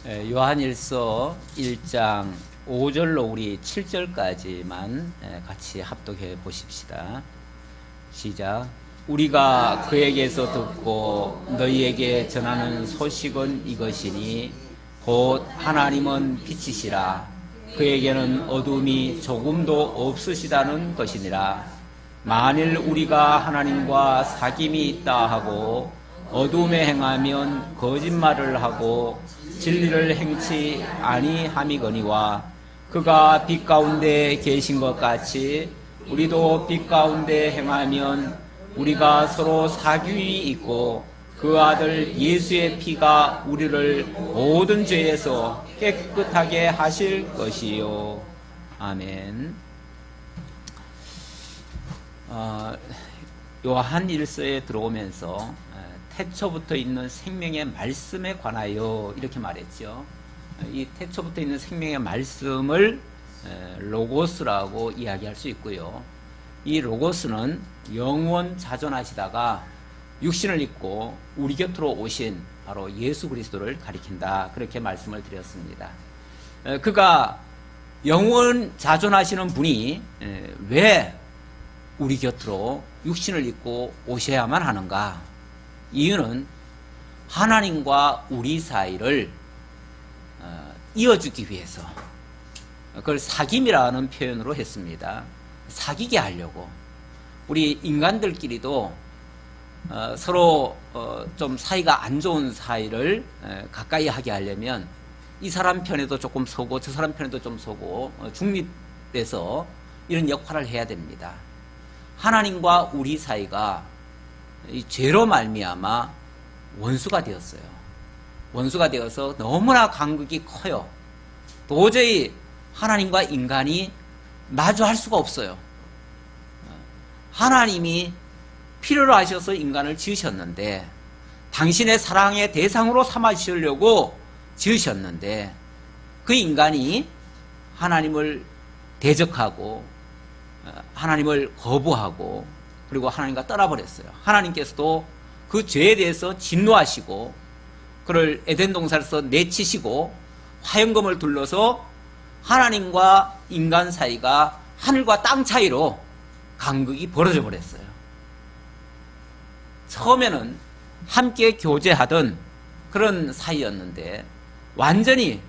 요한일서 1장 5절로 우리 7절까지만 같이 합독해 보십시다. 시작. 우리가 그에게서 듣고 너희에게 전하는 소식은 이것이니 곧 하나님은 빛이시라. 그에게는 어둠이 조금도 없으시다는 것이니라. 만일 우리가 하나님과 사귐이 있다 하고 어둠에 행하면 거짓말을 하고 진리를 행치 아니함이거니와 그가 빛 가운데 계신 것 같이 우리도 빛 가운데 행하면 우리가 서로 사귐이 있고 그 아들 예수의 피가 우리를 모든 죄에서 깨끗하게 하실 것이요. 아멘. 요한 1서에 들어오면서 태초부터 있는 생명의 말씀에 관하여 이렇게 말했죠. 이 태초부터 있는 생명의 말씀을 로고스라고 이야기할 수 있고요. 이 로고스는 영원 자존하시다가 육신을 입고 우리 곁으로 오신 바로 예수 그리스도를 가리킨다, 그렇게 말씀을 드렸습니다. 그가 영원 자존하시는 분이 왜 우리 곁으로 육신을 입고 오셔야만 하는가? 이유는 하나님과 우리 사이를 이어주기 위해서, 그걸 사귐이라는 표현으로 했습니다. 사귀게 하려고. 우리 인간들끼리도 서로 좀 사이가 안 좋은 사이를 가까이 하게 하려면 이 사람 편에도 조금 서고 저 사람 편에도 좀 서고 중립돼서 이런 역할을 해야 됩니다. 하나님과 우리 사이가 이 죄로 말미암아 원수가 되었어요. 원수가 되어서 너무나 간극이 커요. 도저히 하나님과 인간이 마주할 수가 없어요. 하나님이 필요로 하셔서 인간을 지으셨는데, 당신의 사랑의 대상으로 삼으시려고 지으셨는데, 그 인간이 하나님을 대적하고 하나님을 거부하고 그리고 하나님과 떠나버렸어요. 하나님께서도 그 죄에 대해서 진노하시고 그를 에덴 동산에서 내치시고 화영검을 둘러서 하나님과 인간 사이가 하늘과 땅 차이로 간극이 벌어져 버렸어요. 처음에는 함께 교제하던 그런 사이였는데 완전히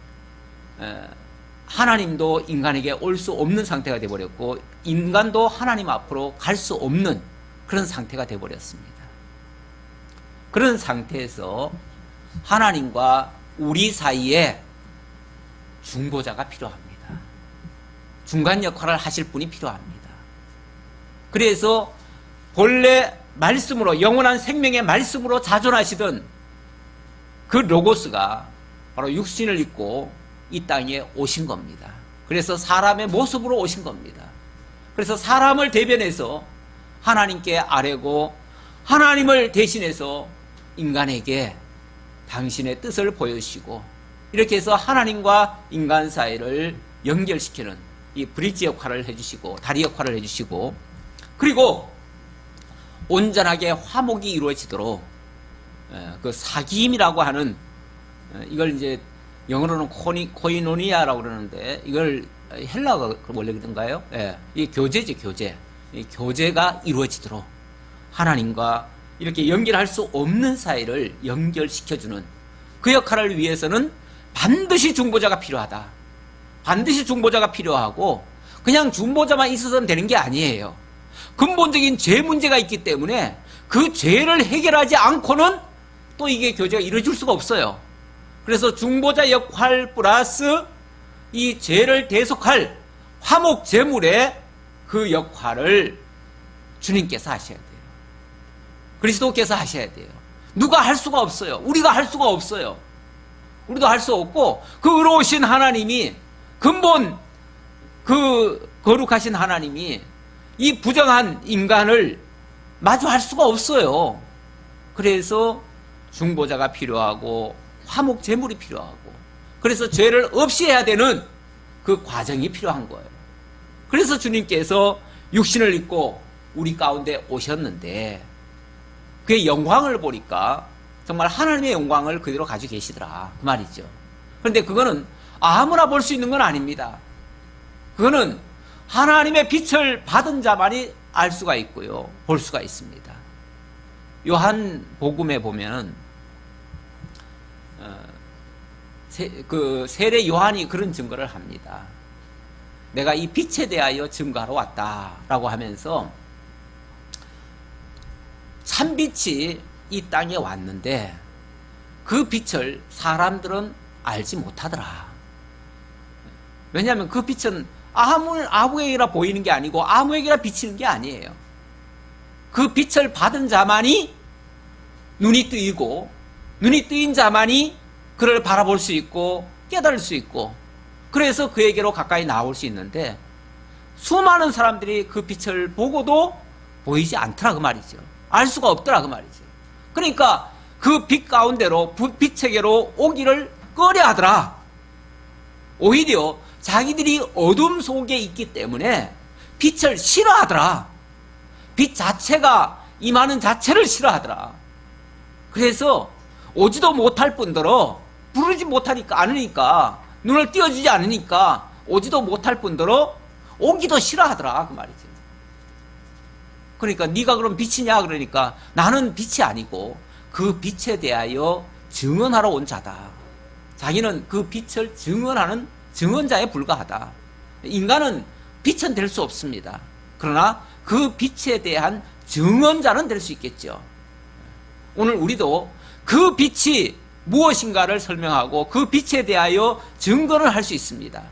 하나님도 인간에게 올 수 없는 상태가 되어버렸고 인간도 하나님 앞으로 갈 수 없는 그런 상태가 되어버렸습니다. 그런 상태에서 하나님과 우리 사이에 중보자가 필요합니다. 중간 역할을 하실 분이 필요합니다. 그래서 본래 말씀으로, 영원한 생명의 말씀으로 자존하시던 그 로고스가 바로 육신을 입고 이 땅에 오신 겁니다. 그래서 사람의 모습으로 오신 겁니다. 그래서 사람을 대변해서 하나님께 아뢰고 하나님을 대신해서 인간에게 당신의 뜻을 보여주시고 이렇게 해서 하나님과 인간 사이를 연결시키는 이 브릿지 역할을 해주시고 다리 역할을 해주시고, 그리고 온전하게 화목이 이루어지도록 그 사귐이라고 하는, 이걸 이제 영어로는 코이노니아라고 그러는데 이걸 헬라어가 원래 그런가요? 예, 이 교제죠, 교제. 이 교제가 이루어지도록 하나님과 이렇게 연결할 수 없는 사이를 연결시켜주는 그 역할을 위해서는 반드시 중보자가 필요하다. 반드시 중보자가 필요하고 그냥 중보자만 있어서는 되는 게 아니에요. 근본적인 죄 문제가 있기 때문에 그 죄를 해결하지 않고는 또 이게 교제가 이루어질 수가 없어요. 그래서 중보자 역할 플러스 이 죄를 대속할 화목 제물의 그 역할을 주님께서 하셔야 돼요. 그리스도께서 하셔야 돼요. 누가 할 수가 없어요. 우리가 할 수가 없어요. 우리도 할 수 없고 그 의로우신 하나님이, 근본 그 거룩하신 하나님이 이 부정한 인간을 마주할 수가 없어요. 그래서 중보자가 필요하고 화목 제물이 필요하고, 그래서 죄를 없이 해야 되는 그 과정이 필요한 거예요. 그래서 주님께서 육신을 입고 우리 가운데 오셨는데 그의 영광을 보니까 정말 하나님의 영광을 그대로 가지고 계시더라, 그 말이죠. 그런데 그거는 아무나 볼 수 있는 건 아닙니다. 그거는 하나님의 빛을 받은 자만이 알 수가 있고요, 볼 수가 있습니다. 요한 복음에 보면 세례 요한이 그런 증거를 합니다. 내가 이 빛에 대하여 증거하러 왔다라고 하면서 참빛이 이 땅에 왔는데 그 빛을 사람들은 알지 못하더라. 왜냐하면 그 빛은 아무에게나 보이는 게 아니고 아무에게나 비치는 게 아니에요. 그 빛을 받은 자만이 눈이 뜨이고, 눈이 뜨인 자만이 그를 바라볼 수 있고 깨달을 수 있고, 그래서 그에게로 가까이 나올 수 있는데 수많은 사람들이 그 빛을 보고도 보이지 않더라 그 말이죠. 알 수가 없더라 그 말이죠. 그러니까 그 빛 가운데로 빛에게로 오기를 꺼려 하더라. 오히려 자기들이 어둠 속에 있기 때문에 빛을 싫어하더라. 빛 자체가 임하는 자체를 싫어하더라. 그래서 오지도 못할 뿐더러, 부르지 못하니까 않으니까, 눈을 띄워주지 않으니까 오지도 못할 뿐더러 오기도 싫어하더라 그 말이죠. 그러니까 네가 그럼 빛이냐 그러니까 나는 빛이 아니고 그 빛에 대하여 증언하러 온 자다. 자기는 그 빛을 증언하는 증언자에 불과하다. 인간은 빛은 될 수 없습니다. 그러나 그 빛에 대한 증언자는 될 수 있겠죠. 오늘 우리도 그 빛이 무엇인가를 설명하고 그 빛에 대하여 증거를 할 수 있습니다.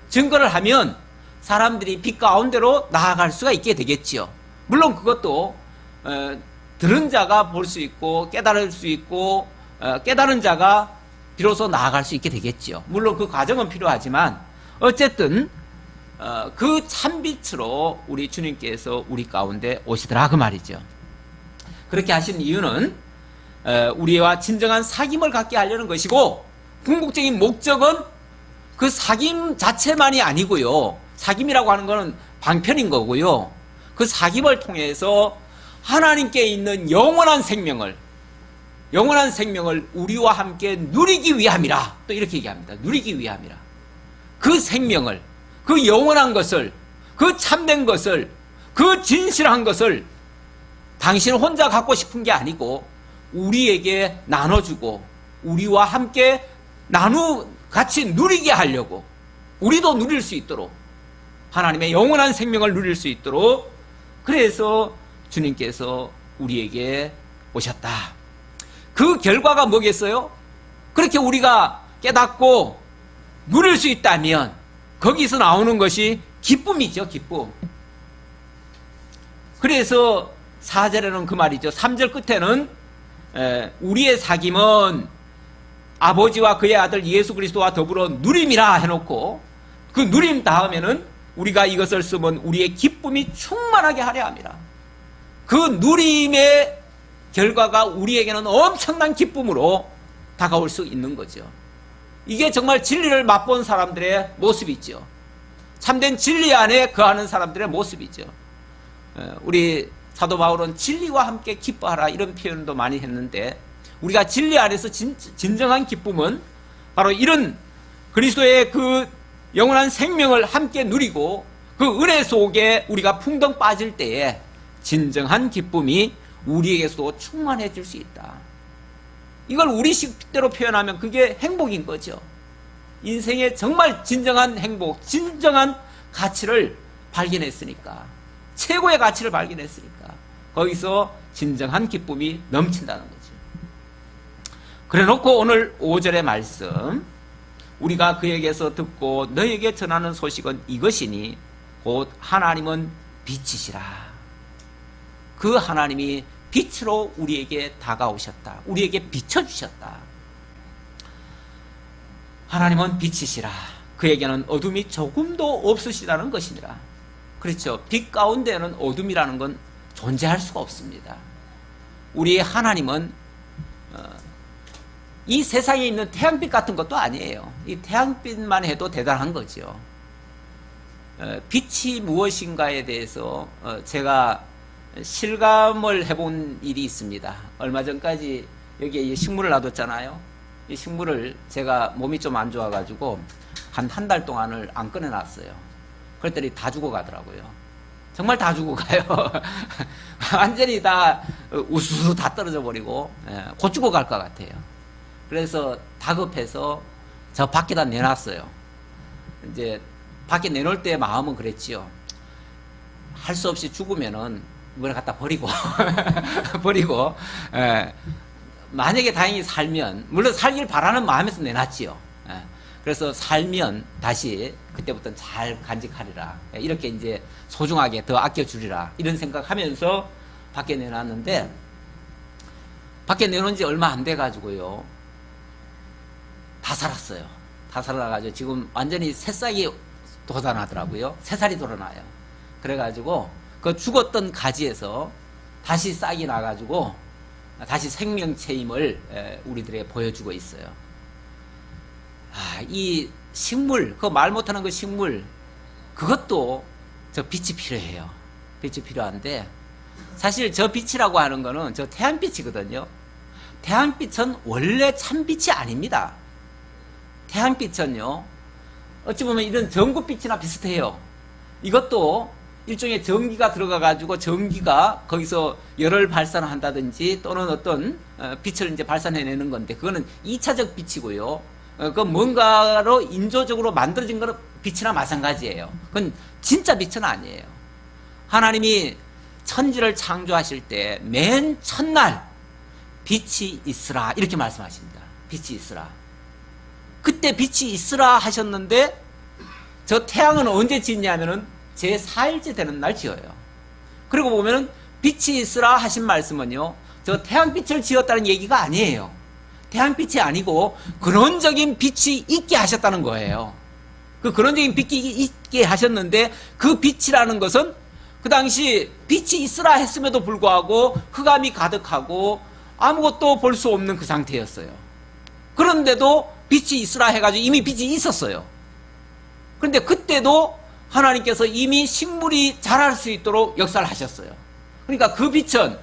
증거를 하면 사람들이 빛 가운데로 나아갈 수가 있게 되겠지요. 물론 그것도 들은 자가 볼 수 있고 깨달을 수 있고 깨달은 자가 비로소 나아갈 수 있게 되겠지요. 물론 그 과정은 필요하지만 어쨌든 그 참빛으로 우리 주님께서 우리 가운데 오시더라 그 말이죠. 그렇게 하신 이유는 우리와 진정한 사귐을 갖게 하려는 것이고, 궁극적인 목적은 그 사귐 자체만이 아니고요, 사귐이라고 하는 것은 방편인 거고요, 그 사귐을 통해서 하나님께 있는 영원한 생명을 우리와 함께 누리기 위함이라. 또 이렇게 얘기합니다. 누리기 위함이라. 그 생명을, 그 영원한 것을, 그 참된 것을, 그 진실한 것을 당신 혼자 갖고 싶은 게 아니고 우리에게 나눠주고 우리와 함께 같이 누리게 하려고, 우리도 누릴 수 있도록, 하나님의 영원한 생명을 누릴 수 있도록, 그래서 주님께서 우리에게 오셨다. 그 결과가 뭐겠어요? 그렇게 우리가 깨닫고 누릴 수 있다면 거기서 나오는 것이 기쁨이죠. 기쁨. 그래서 4절에는 그 말이죠. 3절 끝에는 우리의 사귐은 아버지와 그의 아들 예수 그리스도와 더불어 누림이라 해놓고, 그 누림 다음에는 우리가 이것을 쓰면 우리의 기쁨이 충만하게 하려 함이라. 그 누림의 결과가 우리에게는 엄청난 기쁨으로 다가올 수 있는 거죠. 이게 정말 진리를 맛본 사람들의 모습이죠. 참된 진리 안에 거하는 사람들의 모습이죠. 우리 사도 바울은 진리와 함께 기뻐하라 이런 표현도 많이 했는데, 우리가 진리 안에서 진정한 기쁨은 바로 이런 그리스도의 그 영원한 생명을 함께 누리고 그 은혜 속에 우리가 풍덩 빠질 때에 진정한 기쁨이 우리에게서도 충만해질 수 있다. 이걸 우리식대로 표현하면 그게 행복인 거죠. 인생의 정말 진정한 행복, 진정한 가치를 발견했으니까, 최고의 가치를 발견했으니까 거기서 진정한 기쁨이 넘친다는 거죠. 그래 놓고 오늘 5절의 말씀, 우리가 그에게서 듣고 너에게 전하는 소식은 이것이니 곧 하나님은 빛이시라. 그 하나님이 빛으로 우리에게 다가오셨다. 우리에게 비춰주셨다. 하나님은 빛이시라. 그에게는 어둠이 조금도 없으시다는 것이니라. 그렇죠. 빛 가운데는 어둠이라는 건 존재할 수가 없습니다. 우리 하나님은 이 세상에 있는 태양빛 같은 것도 아니에요. 이 태양빛만 해도 대단한 거죠. 빛이 무엇인가에 대해서 제가 실감을 해본 일이 있습니다. 얼마 전까지 여기에 식물을 놔뒀잖아요. 이 식물을 제가 몸이 좀 안 좋아가지고 한 달 동안을 안 꺼내놨어요. 그랬더니 다 죽어가더라고요. 정말 다 죽어가요. 완전히 다 우수수 다 떨어져 버리고 곧 죽어갈 것 같아요. 그래서 다급해서 저 밖에다 내놨어요. 이제 밖에 내놓을 때 마음은 그랬지요. 할 수 없이 죽으면은 이걸 갖다 버리고 버리고 만약에 다행히 살면, 물론 살길 바라는 마음에서 내놨지요. 그래서 살면 다시 그때부터는 잘 간직하리라, 이렇게 이제 소중하게 더 아껴주리라, 이런 생각하면서 밖에 내놨는데, 밖에 내놓은 지 얼마 안 돼 가지고요, 다 살았어요. 다 살아가지고 지금 완전히 새싹이 돋아나더라고요. 새살이 돋아나요. 그래가지고 그 죽었던 가지에서 다시 싹이 나가지고 다시 생명체임을 우리들에게 보여주고 있어요. 이 식물, 그 말 못하는 그 식물, 그것도 저 빛이 필요해요. 빛이 필요한데, 사실 저 빛이라고 하는 거는 저 태양빛이거든요. 태양빛은 원래 참빛이 아닙니다. 태양빛은요, 어찌 보면 이런 전구빛이나 비슷해요. 이것도 일종의 전기가 들어가가지고 전기가 거기서 열을 발산한다든지 또는 어떤 빛을 이제 발산해내는 건데, 그거는 2차적 빛이고요. 그 뭔가로 인조적으로 만들어진 거는 빛이나 마찬가지예요. 그건 진짜 빛은 아니에요. 하나님이 천지를 창조하실 때 맨 첫날 빛이 있으라 이렇게 말씀하십니다. 빛이 있으라. 그때 빛이 있으라 하셨는데, 저 태양은 언제 짓냐면은 제4일째 되는 날 지어요. 그리고 보면은 빛이 있으라 하신 말씀은요, 저 태양빛을 지었다는 얘기가 아니에요. 태양빛이 아니고 근원적인 빛이 있게 하셨다는 거예요. 그 근원적인 빛이 있게 하셨는데, 그 빛이라는 것은 그 당시 빛이 있으라 했음에도 불구하고 흑암이 가득하고 아무것도 볼 수 없는 그 상태였어요. 그런데도 빛이 있으라 해가지고 이미 빛이 있었어요. 그런데 그때도 하나님께서 이미 식물이 자랄 수 있도록 역사를 하셨어요. 그러니까 그 빛은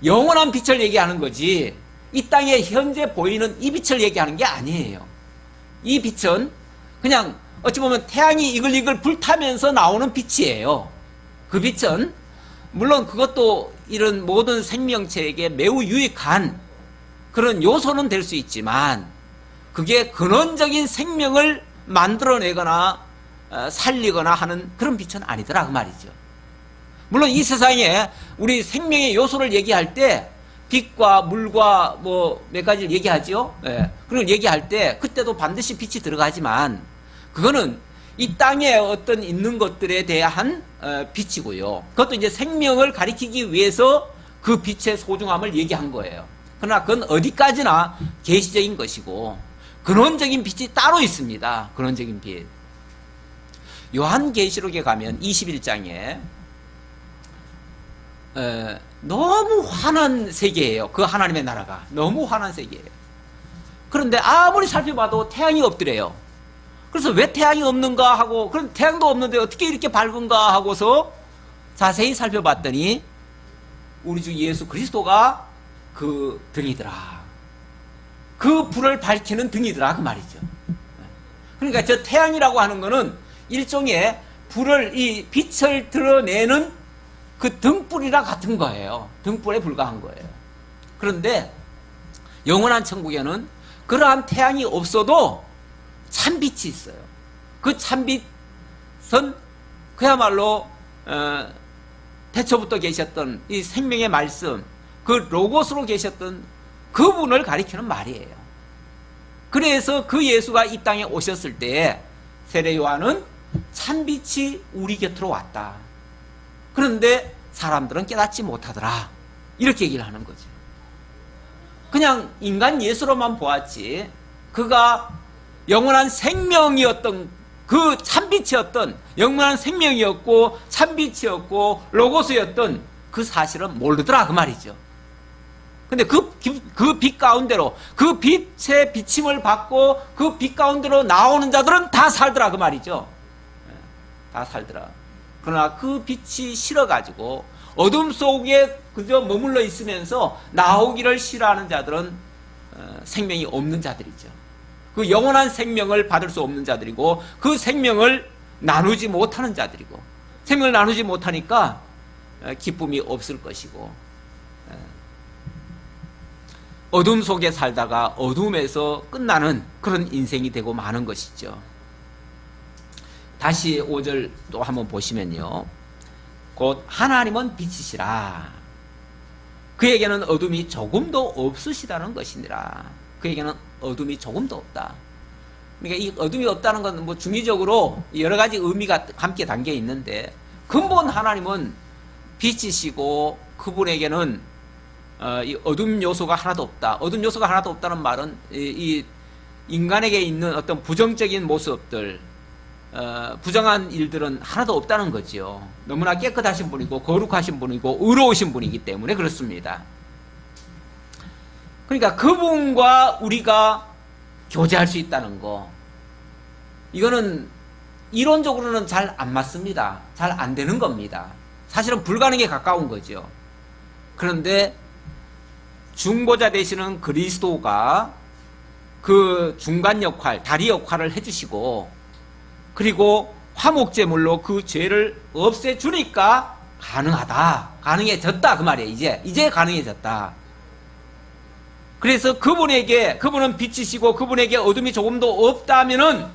영원한 빛을 얘기하는 거지, 이 땅에 현재 보이는 이 빛을 얘기하는 게 아니에요. 이 빛은 그냥 어찌 보면 태양이 이글이글 불타면서 나오는 빛이에요. 그 빛은 물론 그것도 이런 모든 생명체에게 매우 유익한 그런 요소는 될 수 있지만, 그게 근원적인 생명을 만들어내거나 살리거나 하는 그런 빛은 아니더라 그 말이죠. 물론 이 세상에 우리 생명의 요소를 얘기할 때 빛과 물과 뭐 몇 가지를 얘기하죠. 그걸 얘기할 때 그때도 반드시 빛이 들어가지만, 그거는 이 땅에 어떤 있는 것들에 대한 빛이고요. 그것도 이제 생명을 가리키기 위해서 그 빛의 소중함을 얘기한 거예요. 그러나 그건 어디까지나 계시적인 것이고, 근원적인 빛이 따로 있습니다. 근원적인 빛. 요한계시록에 가면 21장에 너무 환한 세계예요. 그 하나님의 나라가 너무 환한 세계예요. 그런데 아무리 살펴봐도 태양이 없더래요. 그래서 왜 태양이 없는가 하고, 그럼 태양도 없는데 어떻게 이렇게 밝은가 하고서 자세히 살펴봤더니 우리 주 예수 그리스도가 그 등이더라. 그 불을 밝히는 등이더라 그 말이죠. 그러니까 저 태양이라고 하는 거는 일종의 불을, 이 빛을 드러내는 그 등불이랑 같은 거예요. 등불에 불과한 거예요. 그런데 영원한 천국에는 그러한 태양이 없어도 참빛이 있어요. 그 참빛은 그야말로 태초부터 계셨던 이 생명의 말씀, 그 로고스로 계셨던 그분을 가리키는 말이에요. 그래서 그 예수가 이 땅에 오셨을 때 세례 요한은 참빛이 우리 곁으로 왔다. 그런데 사람들은 깨닫지 못하더라. 이렇게 얘기를 하는 거죠. 그냥 인간 예수로만 보았지, 그가 영원한 생명이었던, 그 참빛이었던, 영원한 생명이었고 참빛이었고 로고스였던 그 사실은 모르더라 그 말이죠. 근데 그 빛 가운데로, 그 빛의 비침을 받고 그 빛 가운데로 나오는 자들은 다 살더라 그 말이죠. 다 살더라. 그러나 그 빛이 싫어가지고 어둠 속에 그저 머물러 있으면서 나오기를 싫어하는 자들은 생명이 없는 자들이죠. 그 영원한 생명을 받을 수 없는 자들이고 그 생명을 나누지 못하는 자들이고 생명을 나누지 못하니까 기쁨이 없을 것이고 어둠 속에 살다가 어둠에서 끝나는 그런 인생이 되고 마는 것이죠. 다시 5절 또 한번 보시면요. 곧 하나님은 빛이시라. 그에게는 어둠이 조금도 없으시다는 것이니라. 그에게는 어둠이 조금도 없다. 그러니까 이 어둠이 없다는 건 뭐 중의적으로 여러 가지 의미가 함께 담겨 있는데 근본 하나님은 빛이시고 그분에게는 이 어둠 요소가 하나도 없다. 어둠 요소가 하나도 없다는 말은 이 인간에게 있는 어떤 부정적인 모습들, 부정한 일들은 하나도 없다는 거죠. 너무나 깨끗하신 분이고 거룩하신 분이고 의로우신 분이기 때문에 그렇습니다. 그러니까 그분과 우리가 교제할 수 있다는 거, 이거는 이론적으로는 잘 안 맞습니다. 잘 안 되는 겁니다. 사실은 불가능에 가까운 거죠. 그런데 중보자 되시는 그리스도가 그 중간 역할, 다리 역할을 해주시고 그리고 화목제물로 그 죄를 없애주니까 가능하다. 가능해졌다. 그 말이에요. 이제 가능해졌다. 그래서 그분은 빛이시고 그분에게 어둠이 조금도 없다면은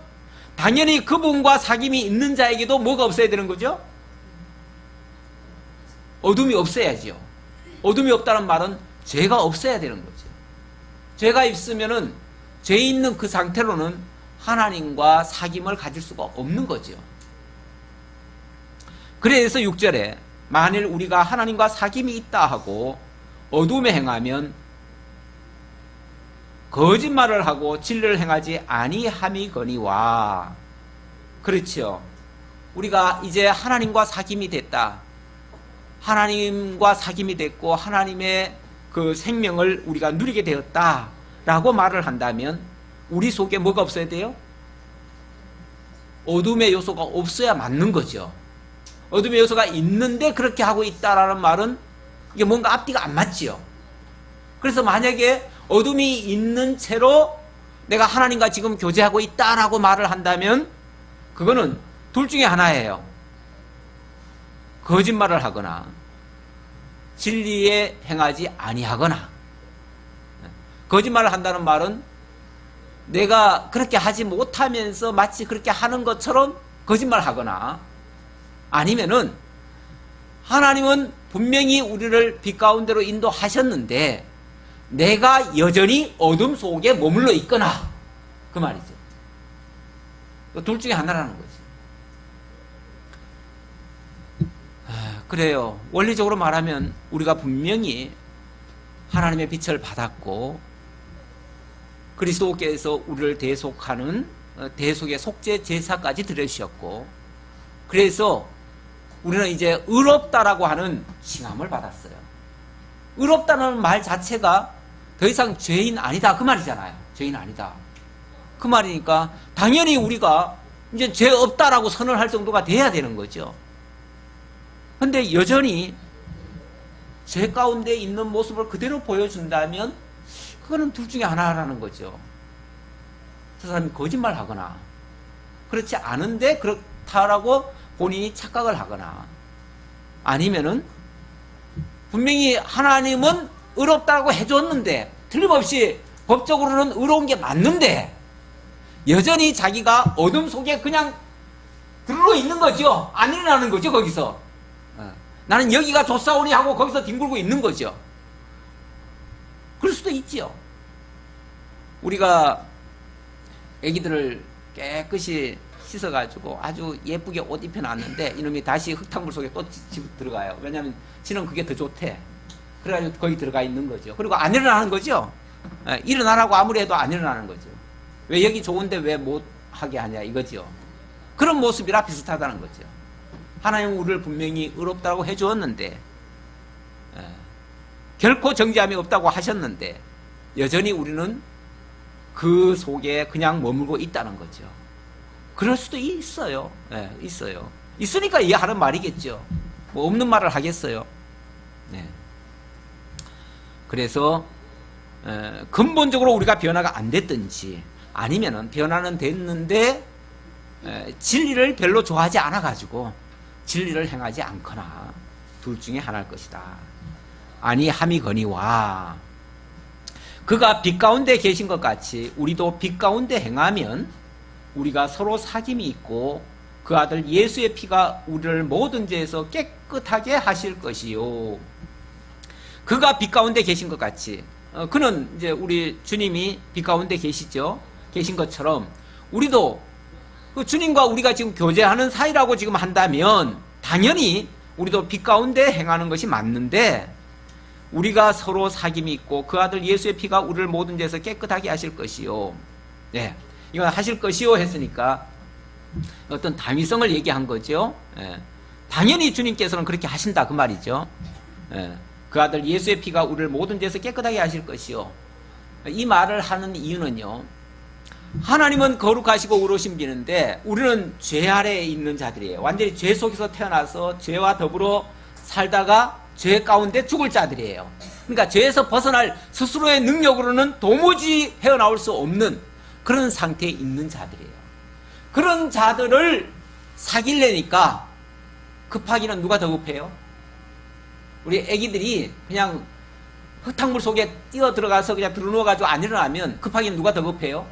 당연히 그분과 사귐이 있는 자에게도 뭐가 없어야 되는 거죠? 어둠이 없어야지요. 어둠이 없다는 말은 죄가 없어야 되는 거죠. 죄가 있으면은 죄 있는 그 상태로는 하나님과 사귐을 가질 수가 없는 거죠. 그래서 6절에 만일 우리가 하나님과 사귐이 있다 하고 어둠에 행하면 거짓말을 하고 진리를 행하지 아니함이거니와. 그렇죠. 우리가 이제 하나님과 사귐이 됐다. 하나님과 사귐이 됐고 하나님의 그 생명을 우리가 누리게 되었다라고 말을 한다면 우리 속에 뭐가 없어야 돼요? 어둠의 요소가 없어야 맞는 거죠. 어둠의 요소가 있는데 그렇게 하고 있다라는 말은 이게 뭔가 앞뒤가 안 맞지요. 그래서 만약에 어둠이 있는 채로 내가 하나님과 지금 교제하고 있다라고 말을 한다면 그거는 둘 중에 하나예요. 거짓말을 하거나 진리에 행하지 아니하거나. 거짓말을 한다는 말은 내가 그렇게 하지 못하면서 마치 그렇게 하는 것처럼 거짓말하거나 아니면은 하나님은 분명히 우리를 빛 가운데로 인도하셨는데 내가 여전히 어둠 속에 머물러 있거나 그 말이죠. 둘 중에 하나라는 거지. 그래요. 원리적으로 말하면 우리가 분명히 하나님의 빛을 받았고 그리스도께서 우리를 대속하는 대속의 속죄 제사까지 드려주셨고 그래서 우리는 이제 의롭다라고 하는 칭함을 받았어요. 의롭다는 말 자체가 더 이상 죄인 아니다 그 말이잖아요. 죄인 아니다 그 말이니까 당연히 우리가 이제 죄 없다라고 선언할 정도가 돼야 되는 거죠. 근데 여전히 죄 가운데 있는 모습을 그대로 보여준다면 그거는 둘 중에 하나라는 거죠. 저 사람이 거짓말하거나 그렇지 않은데 그렇다라고 본인이 착각을 하거나 아니면은 분명히 하나님은 의롭다고 해줬는데 틀림없이 법적으로는 의로운 게 맞는데 여전히 자기가 어둠 속에 그냥 들어 있는 거죠. 안 일어나는 거죠. 거기서 나는 여기가 좋사오니 하고 거기서 뒹굴고 있는 거죠. 그럴 수도 있지요. 우리가 애기들을 깨끗이 씻어가지고 아주 예쁘게 옷 입혀놨는데 이놈이 다시 흙탕물 속에 또 들어가요. 왜냐하면 지는 그게 더 좋대. 그래가지고 거기 들어가 있는 거죠. 그리고 안 일어나는 거죠. 일어나라고 아무리 해도 안 일어나는 거죠. 왜 여기 좋은데 왜 못 하게 하냐 이거죠. 그런 모습이라 비슷하다는 거죠. 하나님은 우리를 분명히 의롭다고 해주었는데 결코 정죄함이 없다고 하셨는데 여전히 우리는 그 속에 그냥 머물고 있다는 거죠. 그럴 수도 있어요. 있어요. 있으니까 이해하는 말이겠죠. 뭐 없는 말을 하겠어요. 네. 그래서 근본적으로 우리가 변화가 안 됐든지 아니면은 변화는 됐는데 진리를 별로 좋아하지 않아 가지고 진리를 행하지 않거나 둘 중에 하나일 것이다. 아니함이거니와 그가 빛 가운데 계신 것 같이 우리도 빛 가운데 행하면 우리가 서로 사귐이 있고 그 아들 예수의 피가 우리를 모든 죄에서 깨끗하게 하실 것이요. 그가 빛 가운데 계신 것 같이 그는 이제 우리 주님이 빛 가운데 계시죠. 계신 것처럼 우리도 그 주님과 우리가 지금 교제하는 사이라고 지금 한다면 당연히 우리도 빛 가운데 행하는 것이 맞는데 우리가 서로 사귐이 있고 그 아들 예수의 피가 우리를 모든 죄에서 깨끗하게 하실 것이요. 네, 이건 하실 것이요 했으니까 어떤 당위성을 얘기한 거죠. 당연히 주님께서는 그렇게 하신다 그 말이죠. 그 아들 예수의 피가 우리를 모든 죄에서 깨끗하게 하실 것이요. 이 말을 하는 이유는요. 하나님은 거룩하시고 의로우신 분인데 우리는 죄 아래에 있는 자들이에요. 완전히 죄 속에서 태어나서 죄와 더불어 살다가 죄 가운데 죽을 자들이에요. 그러니까 죄에서 벗어날 스스로의 능력으로는 도무지 헤어나올 수 없는 그런 상태에 있는 자들이에요. 그런 자들을 사귀려니까 급하기는 누가 더 급해요? 우리 애기들이 그냥 흙탕물 속에 뛰어 들어가서 그냥 들어누워가지고 안 일어나면 급하기는 누가 더 급해요?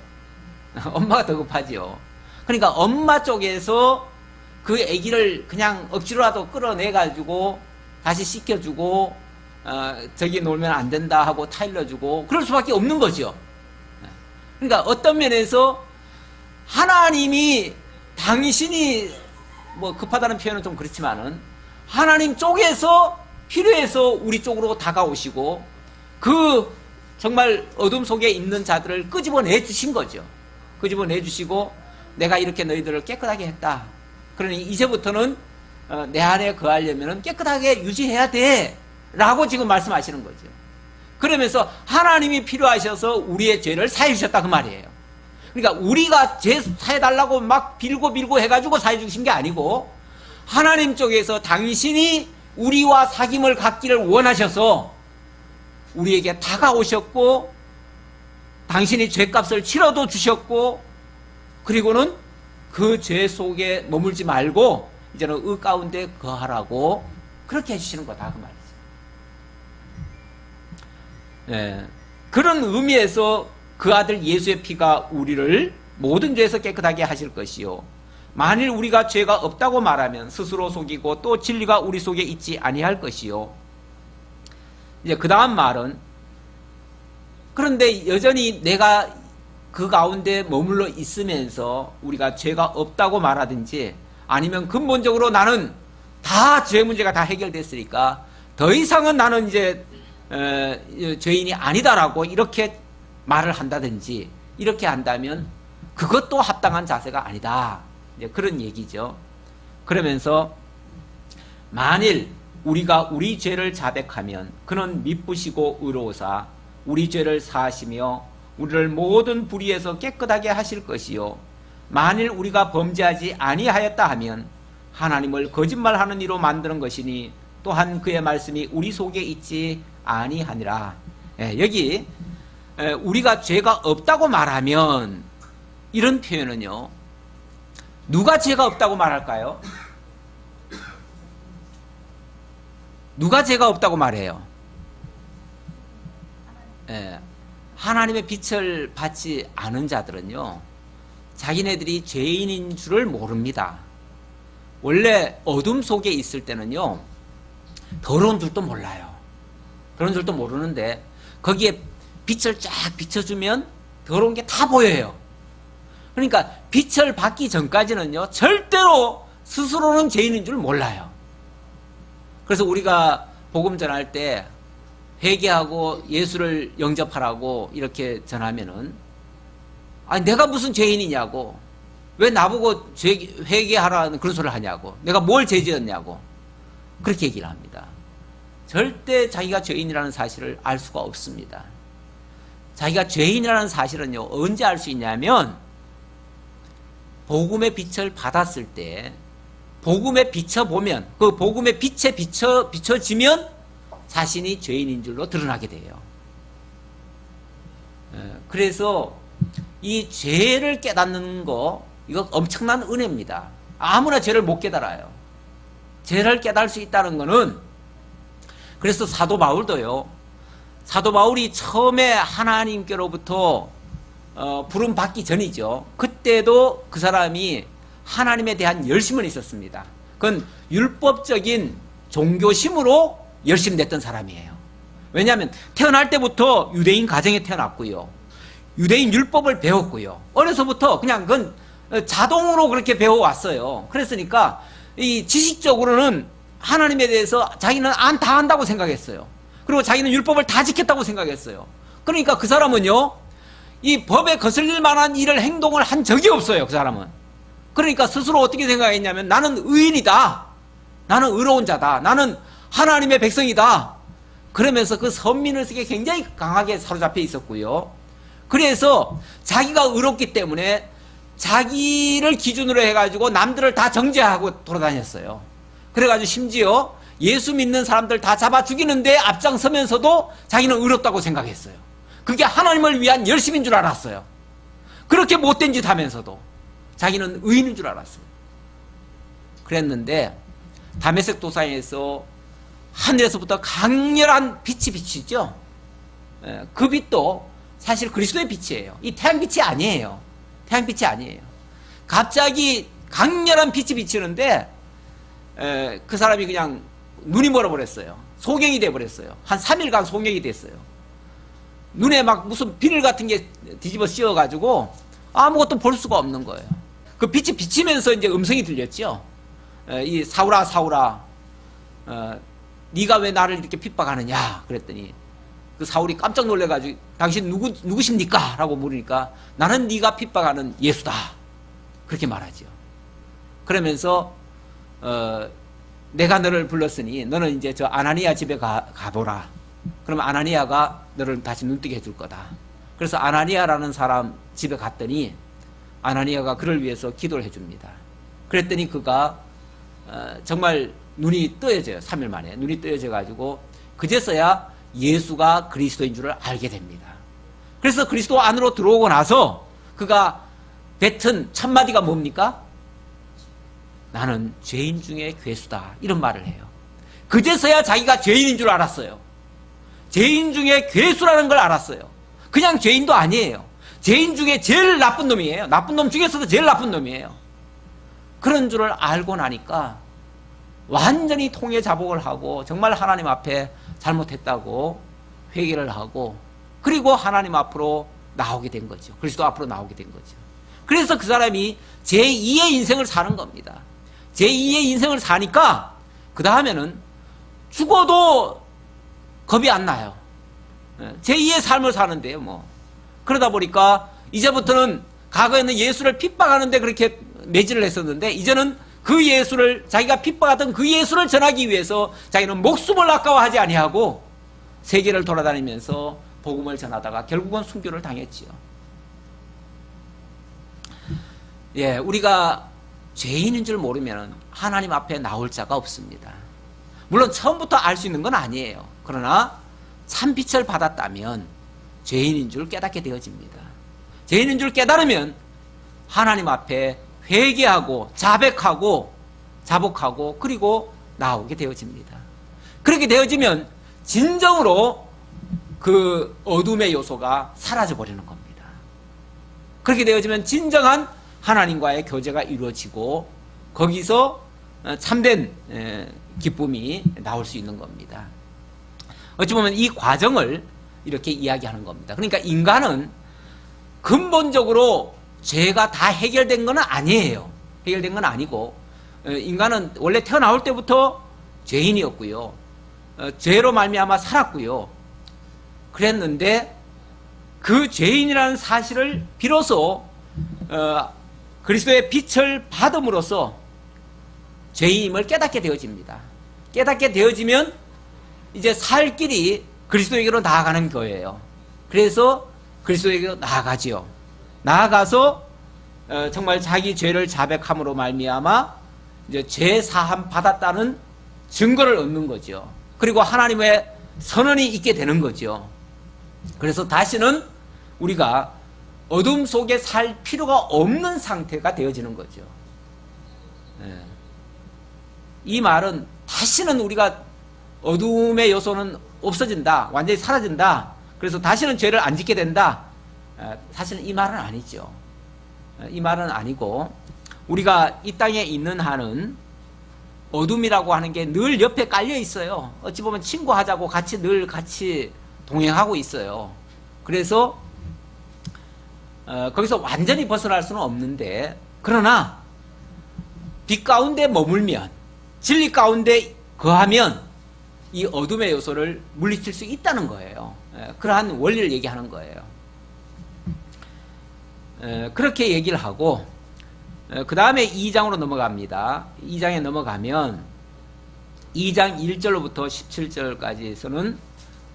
엄마가 더 급하지요. 그러니까 엄마 쪽에서 그 애기를 그냥 억지로라도 끌어내가지고 다시 씻겨주고 저기 놀면 안 된다 하고 타일러주고 그럴 수밖에 없는 거죠. 그러니까 어떤 면에서 하나님이 당신이 뭐 급하다는 표현은 좀 그렇지만은 하나님 쪽에서 필요해서 우리 쪽으로 다가오시고 그 정말 어둠 속에 있는 자들을 끄집어내 주신 거죠. 끄집어내 주시고 내가 이렇게 너희들을 깨끗하게 했다. 그러니 이제부터는 내 안에 거하려면 깨끗하게 유지해야 돼 라고 지금 말씀하시는 거죠. 그러면서 하나님이 필요하셔서 우리의 죄를 사해 주셨다 그 말이에요. 그러니까 우리가 죄 사해달라고 막 빌고 해가지고 사해 주신 게 아니고 하나님 쪽에서 당신이 우리와 사귐을 갖기를 원하셔서 우리에게 다가오셨고 당신이 죄값을 치러도 주셨고 그리고는 그 죄 속에 머물지 말고 이제는 의 가운데 거하라고 그렇게 해주시는 거다 그 말이죠. 예, 그런 의미에서 그 아들 예수의 피가 우리를 모든 죄에서 깨끗하게 하실 것이요. 만일 우리가 죄가 없다고 말하면 스스로 속이고 또 진리가 우리 속에 있지 아니할 것이요. 이제 그 다음 말은 그런데 여전히 내가 그 가운데 머물러 있으면서 우리가 죄가 없다고 말하든지 아니면 근본적으로 나는 다 죄 문제가 다 해결됐으니까 더 이상은 나는 이제 죄인이 아니다라고 이렇게 말을 한다든지 이렇게 한다면 그것도 합당한 자세가 아니다. 이제 그런 얘기죠. 그러면서 만일 우리가 우리 죄를 자백하면 그는 미쁘시고 의로우사 우리 죄를 사하시며 우리를 모든 불의에서 깨끗하게 하실 것이요. 만일 우리가 범죄하지 아니하였다 하면 하나님을 거짓말하는 이로 만드는 것이니 또한 그의 말씀이 우리 속에 있지 아니하니라. 여기 우리가 죄가 없다고 말하면 이런 표현은요. 누가 죄가 없다고 말할까요? 누가 죄가 없다고 말해요? 하나님의 빛을 받지 않은 자들은요. 자기네들이 죄인인 줄을 모릅니다. 원래 어둠 속에 있을 때는요. 더러운 줄도 몰라요. 더러운 줄도 모르는데 거기에 빛을 쫙 비춰주면 더러운 게 다 보여요. 그러니까 빛을 받기 전까지는요. 절대로 스스로는 죄인인 줄 몰라요. 그래서 우리가 복음 전할 때 회개하고 예수를 영접하라고 이렇게 전하면은 아니 내가 무슨 죄인이냐고 왜 나보고 회개하라는 그런 소리를 하냐고 내가 뭘 죄지었냐고 그렇게 얘기를 합니다. 절대 자기가 죄인이라는 사실을 알 수가 없습니다. 자기가 죄인이라는 사실은요 언제 알 수 있냐면 복음의 빛을 받았을 때 복음에 비춰보면 그 복음의 빛에 비춰지면 자신이 죄인인 줄로 드러나게 돼요. 그래서 이 죄를 깨닫는 거, 이거 엄청난 은혜입니다. 아무나 죄를 못 깨달아요. 죄를 깨달을 수 있다는 거는, 그래서 사도 바울도요, 사도 바울이 처음에 하나님께로부터 부름 받기 전이죠. 그때도 그 사람이 하나님에 대한 열심은 있었습니다. 그건 율법적인 종교심으로 열심냈던 사람이에요. 왜냐하면 태어날 때부터 유대인 가정에 태어났고요, 유대인 율법을 배웠고요, 어려서부터 그냥 그건 자동으로 그렇게 배워왔어요. 그랬으니까 이 지식적으로는 하나님에 대해서 자기는 다 안다고 생각했어요. 그리고 자기는 율법을 다 지켰다고 생각했어요. 그러니까 그 사람은요, 이 법에 거슬릴 만한 일을, 행동을 한 적이 없어요. 그 사람은. 그러니까 스스로 어떻게 생각했냐면, 나는 의인이다, 나는 의로운 자다, 나는 하나님의 백성이다, 그러면서 그 선민의식에 굉장히 강하게 사로잡혀 있었고요. 그래서 자기가 의롭기 때문에 자기를 기준으로 해가지고 남들을 다 정죄하고 돌아다녔어요. 그래가지고 심지어 예수 믿는 사람들 다 잡아 죽이는데 앞장서면서도 자기는 의롭다고 생각했어요. 그게 하나님을 위한 열심인 줄 알았어요. 그렇게 못된 짓 하면서도 자기는 의인인 줄 알았어요. 그랬는데 다메섹 도상에서 하늘에서부터 강렬한 빛이 비치죠. 그 빛도 사실 그리스도의 빛이에요. 이 태양빛이 아니에요. 태양빛이 아니에요. 갑자기 강렬한 빛이 비치는데 그 사람이 그냥 눈이 멀어버렸어요. 소경이 돼버렸어요. 한 3일간 소경이 됐어요. 눈에 막 무슨 비늘 같은 게 뒤집어 씌워가지고 아무것도 볼 수가 없는 거예요. 그 빛이 비치면서 이제 음성이 들렸죠. 이 사울아, 사울아, 네가 왜 나를 이렇게 핍박하느냐 그랬더니, 그 사울이 깜짝 놀래가지고 당신 누구십니까? 라고 물으니까, 나는 네가 핍박하는 예수다, 그렇게 말하죠. 그러면서 내가 너를 불렀으니 너는 이제 저 아나니아 집에 가보라. 그러면 아나니아가 너를 다시 눈뜨게 해줄 거다. 그래서 아나니아라는 사람 집에 갔더니 아나니아가 그를 위해서 기도를 해줍니다. 그랬더니 그가 정말 눈이 뜨여져요. 3일 만에 눈이 뜨여져 가지고 그제서야 예수가 그리스도인 줄을 알게 됩니다. 그래서 그리스도 안으로 들어오고 나서 그가 뱉은 첫마디가 뭡니까? 나는 죄인 중에 괴수다, 이런 말을 해요. 그제서야 자기가 죄인인 줄 알았어요. 죄인 중에 괴수라는 걸 알았어요. 그냥 죄인도 아니에요. 죄인 중에 제일 나쁜 놈이에요. 나쁜 놈 중에서도 제일 나쁜 놈이에요. 그런 줄을 알고 나니까 완전히 통회자복을 하고 정말 하나님 앞에 잘못했다고 회개를 하고, 그리고 하나님 앞으로 나오게 된 거죠. 그리스도 앞으로 나오게 된 거죠. 그래서 그 사람이 제2의 인생을 사는 겁니다. 제2의 인생을 사니까 그 다음에는 죽어도 겁이 안 나요. 제2의 삶을 사는데요, 뭐. 그러다 보니까 이제부터는 과거에는 예수를 핍박하는데 그렇게 매질을 했었는데, 이제는 그 예수를, 자기가 핍박하던 그 예수를 전하기 위해서 자기는 목숨을 아까워하지 아니하고 세계를 돌아다니면서 복음을 전하다가 결국은 순교를 당했지요. 예, 우리가 죄인인 줄 모르면 하나님 앞에 나올 자가 없습니다. 물론 처음부터 알 수 있는 건 아니에요. 그러나 참빛을 받았다면 죄인인 줄 깨닫게 되어집니다. 죄인인 줄 깨달으면 하나님 앞에 회개하고 자복하고 그리고 나오게 되어집니다. 그렇게 되어지면 진정으로 그 어둠의 요소가 사라져 버리는 겁니다. 그렇게 되어지면 진정한 하나님과의 교제가 이루어지고 거기서 참된 기쁨이 나올 수 있는 겁니다. 어찌 보면 이 과정을 이렇게 이야기하는 겁니다. 그러니까 인간은 근본적으로 죄가 다 해결된 건 아니에요. 해결된 건 아니고, 인간은 원래 태어나올 때부터 죄인이었고요, 죄로 말미암아 살았고요. 그랬는데 그 죄인이라는 사실을 비로소 그리스도의 빛을 받음으로써 죄인임을 깨닫게 되어집니다. 깨닫게 되어지면 이제 살 길이 그리스도에게로 나아가는 거예요. 그래서 그리스도에게로 나아가지요. 나아가서 정말 자기 죄를 자백함으로 말미암아 이제 죄 사함 받았다는 증거를 얻는 거죠. 그리고 하나님의 선언이 있게 되는 거죠. 그래서 다시는 우리가 어둠 속에 살 필요가 없는 상태가 되어지는 거죠. 이 말은 다시는 우리가 어둠의 요소는 없어진다, 완전히 사라진다, 그래서 다시는 죄를 안 짓게 된다, 사실은 이 말은 아니죠. 이 말은 아니고, 우리가 이 땅에 있는 한은 어둠이라고 하는 게 늘 옆에 깔려 있어요. 어찌 보면 친구하자고 늘 같이 동행하고 있어요. 그래서 거기서 완전히 벗어날 수는 없는데, 그러나 빛 가운데 머물면, 진리 가운데 거하면 이 어둠의 요소를 물리칠 수 있다는 거예요. 그러한 원리를 얘기하는 거예요. 그렇게 얘기를 하고, 그 다음에 2장으로 넘어갑니다. 2장에 넘어가면 2장 1절로부터 17절까지에서는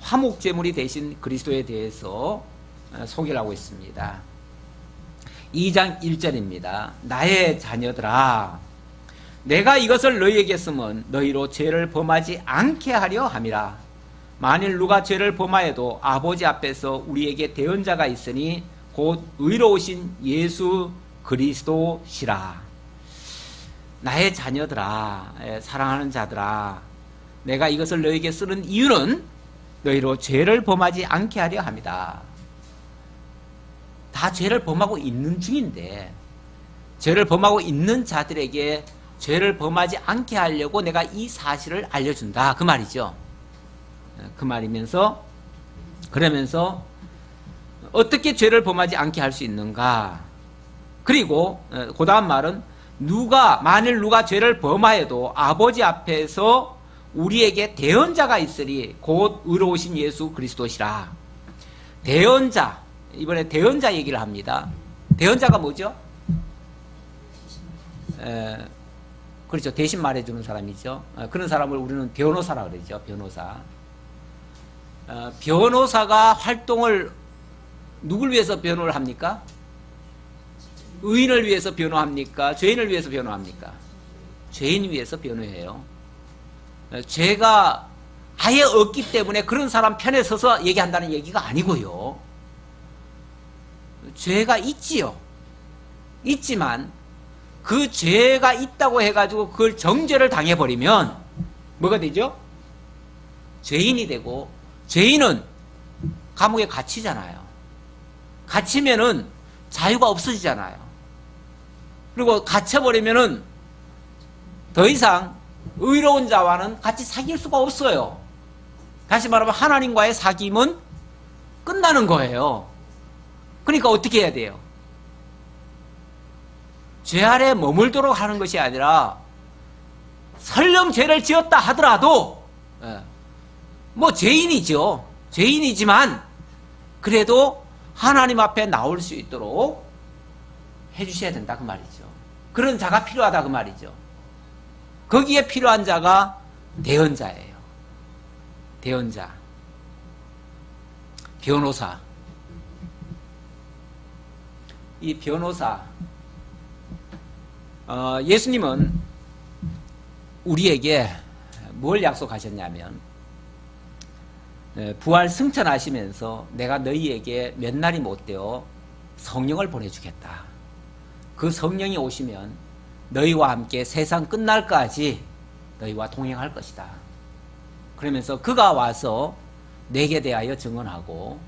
화목제물이 되신 그리스도에 대해서 소개를 하고 있습니다. 2장 1절입니다. 나의 자녀들아, 내가 이것을 너희에게 쓰면 너희로 죄를 범하지 않게 하려 함이라. 만일 누가 죄를 범하여도 아버지 앞에서 우리에게 대언자가 있으니 곧 의로우신 예수 그리스도시라. 나의 자녀들아, 사랑하는 자들아, 내가 이것을 너희에게 쓰는 이유는 너희로 죄를 범하지 않게 하려 합니다. 다 죄를 범하고 있는 중인데, 죄를 범하고 있는 자들에게 죄를 범하지 않게 하려고 내가 이 사실을 알려준다, 그 말이죠. 그 말이면서, 그러면서 어떻게 죄를 범하지 않게 할 수 있는가. 그리고 그 다음 말은 만일 누가 죄를 범하여도 아버지 앞에서 우리에게 대언자가 있으리 곧 의로우신 예수 그리스도시라. 대언자, 이번에 대언자 얘기를 합니다. 대언자가 뭐죠? 그렇죠. 대신 말해주는 사람이죠. 그런 사람을 우리는 변호사라 그러죠. 변호사. 변호사가 활동을 누굴 위해서 변호를 합니까? 의인을 위해서 변호합니까? 죄인을 위해서 변호합니까? 죄인 위해서 변호해요. 죄가 아예 없기 때문에 그런 사람 편에 서서 얘기한다는 얘기가 아니고요. 죄가 있지요. 있지만 그 죄가 있다고 해가지고 그걸 정죄를 당해버리면 뭐가 되죠? 죄인이 되고, 죄인은 감옥에 갇히잖아요. 갇히면은 자유가 없어지잖아요. 그리고 갇혀버리면은 더 이상 의로운 자와는 같이 사귈 수가 없어요. 다시 말하면 하나님과의 사귐은 끝나는 거예요. 그러니까 어떻게 해야 돼요? 죄 아래 머물도록 하는 것이 아니라, 설령 죄를 지었다 하더라도 뭐 죄인이죠. 죄인이지만 그래도 하나님 앞에 나올 수 있도록 해주셔야 된다, 그 말이죠. 그런 자가 필요하다, 그 말이죠. 거기에 필요한 자가 대언자예요. 대언자, 변호사. 이 변호사, 예수님은 우리에게 뭘 약속하셨냐면, 부활 승천하시면서 내가 너희에게 몇 날이 못되어 성령을 보내주겠다. 그 성령이 오시면 너희와 함께 세상 끝날까지 너희와 동행할 것이다. 그러면서 그가 와서 내게 대하여 증언하고,